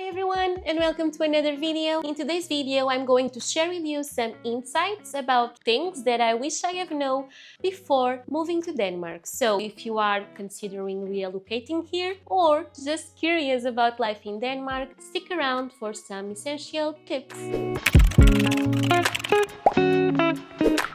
everyone, and welcome to another video. In today's video, I'm going to share with you some insights about things that I wish I have known before moving to Denmark. So if you are considering relocating here or just curious about life in Denmark, stick around for some essential tips.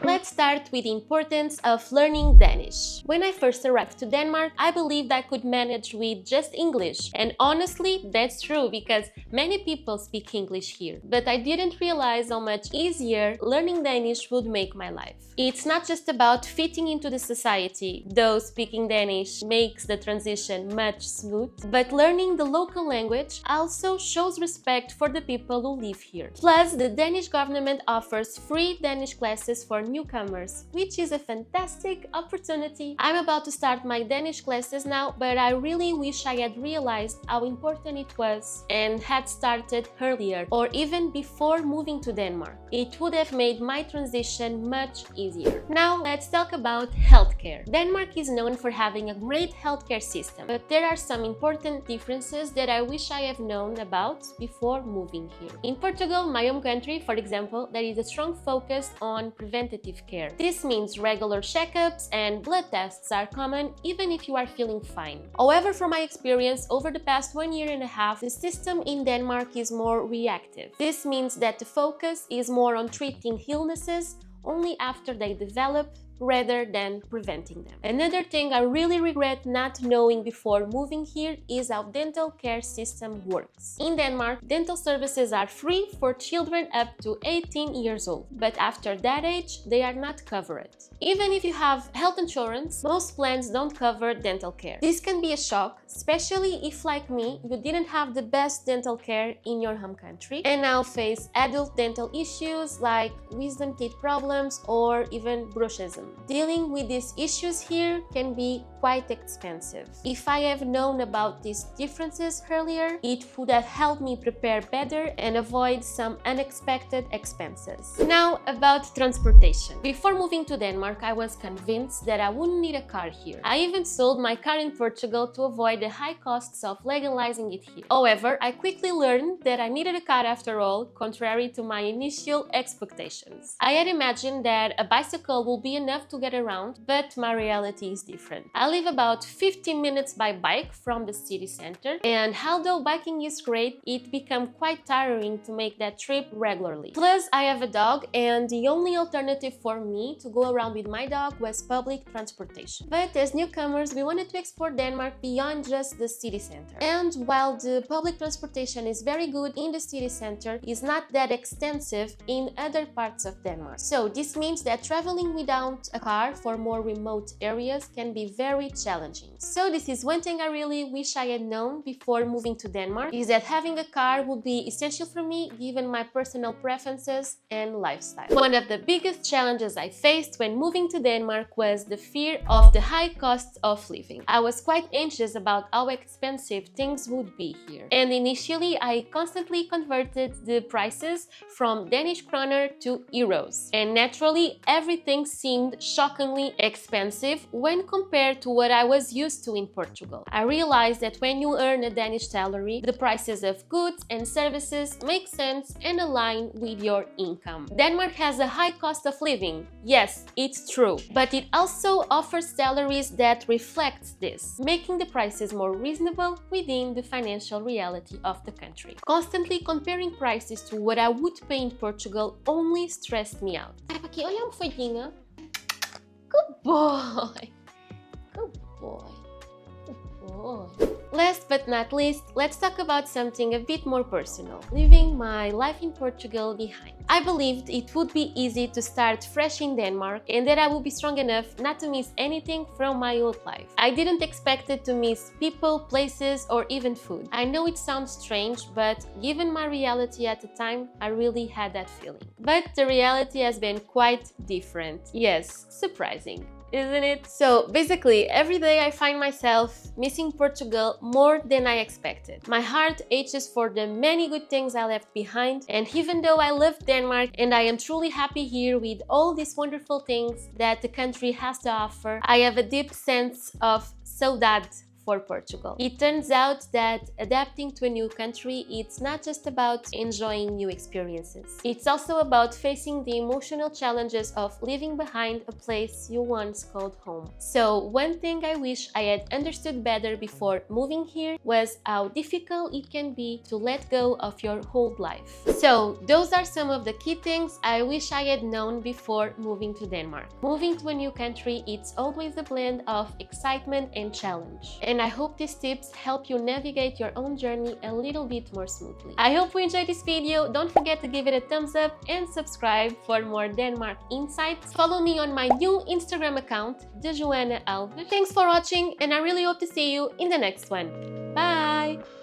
Let's start with the importance of learning Danish. When I first arrived to Denmark, I believed I could manage with just English. And honestly, that's true because many people speak English here. But I didn't realize how much easier learning Danish would make my life. It's not just about fitting into the society, though speaking Danish makes the transition much smooth, but learning the local language also shows respect for the people who live here. Plus, the Danish government offers free Danish classes for newcomers, which is a fantastic opportunity. I'm about to start my Danish classes now, but I really wish I had realized how important it was and had started earlier or even before moving to Denmark. It would have made my transition much easier. Now let's talk about healthcare. Denmark is known for having a great healthcare system, but there are some important differences that I wish I have known about before moving here. In Portugal, my home country, for example, there is a strong focus on preventative care. This means regular checkups and blood tests are common even if you are feeling fine. However, from my experience over the past 1.5 years, the system in Denmark is more reactive. This means that the focus is more on treating illnesses only after they develop rather than preventing them. Another thing I really regret not knowing before moving here is how dental care system works. In Denmark, dental services are free for children up to 18 years old, but after that age, they are not covered. Even if you have health insurance, most plans don't cover dental care. This can be a shock, especially if, like me, you didn't have the best dental care in your home country and now face adult dental issues like wisdom teeth problems or even bruxism. Dealing with these issues here can be quite expensive. If I have known about these differences earlier, it would have helped me prepare better and avoid some unexpected expenses. Now about transportation. Before moving to Denmark, I was convinced that I wouldn't need a car here. I even sold my car in Portugal to avoid the high costs of legalizing it here. However, I quickly learned that I needed a car after all, contrary to my initial expectations. I had imagined that a bicycle would be enough to get around, but my reality is different. I live about 15 minutes by bike from the city center, and although biking is great, it became quite tiring to make that trip regularly. Plus, I have a dog, and the only alternative for me to go around with my dog was public transportation. But as newcomers, we wanted to explore Denmark beyond just the city center. And while the public transportation is very good in the city center, it's not that extensive in other parts of Denmark. So this means that traveling without a car for more remote areas can be very challenging. So this is one thing I really wish I had known before moving to Denmark, is that having a car would be essential for me given my personal preferences and lifestyle. One of the biggest challenges I faced when moving to Denmark was the fear of the high costs of living. I was quite anxious about how expensive things would be here. And initially, I constantly converted the prices from Danish kroner to euros. And naturally, everything seemed shockingly expensive when compared to what I was used to in Portugal. I realized that when you earn a Danish salary, the prices of goods and services make sense and align with your income. Denmark has a high cost of living. Yes, it's true, but it also offers salaries that reflect this, making the prices more reasonable within the financial reality of the country. Constantly comparing prices to what I would pay in Portugal only stressed me out. Aqui, olha uma folhinha. Good boy. Good boy. Good boy. Last but not least, let's talk about something a bit more personal, leaving my life in Portugal behind. I believed it would be easy to start fresh in Denmark and that I would be strong enough not to miss anything from my old life. I didn't expect it to miss people, places, or even food. I know it sounds strange, but given my reality at the time, I really had that feeling. But the reality has been quite different. Yes, surprising, isn't it? So basically, every day I find myself missing Portugal more than I expected. My heart aches for the many good things I left behind, and even though I love Denmark and I am truly happy here with all these wonderful things that the country has to offer, I have a deep sense of saudade for Portugal. It turns out that adapting to a new country, it's not just about enjoying new experiences. It's also about facing the emotional challenges of leaving behind a place you once called home. So one thing I wish I had understood better before moving here was how difficult it can be to let go of your whole life. So those are some of the key things I wish I had known before moving to Denmark. Moving to a new country, it's always a blend of excitement and challenge. And I hope these tips help you navigate your own journey a little bit more smoothly. I hope you enjoyed this video. Don't forget to give it a thumbs up and subscribe for more Denmark insights. Follow me on my new Instagram account, Joanna Alves. Thanks for watching, and I really hope to see you in the next one. Bye!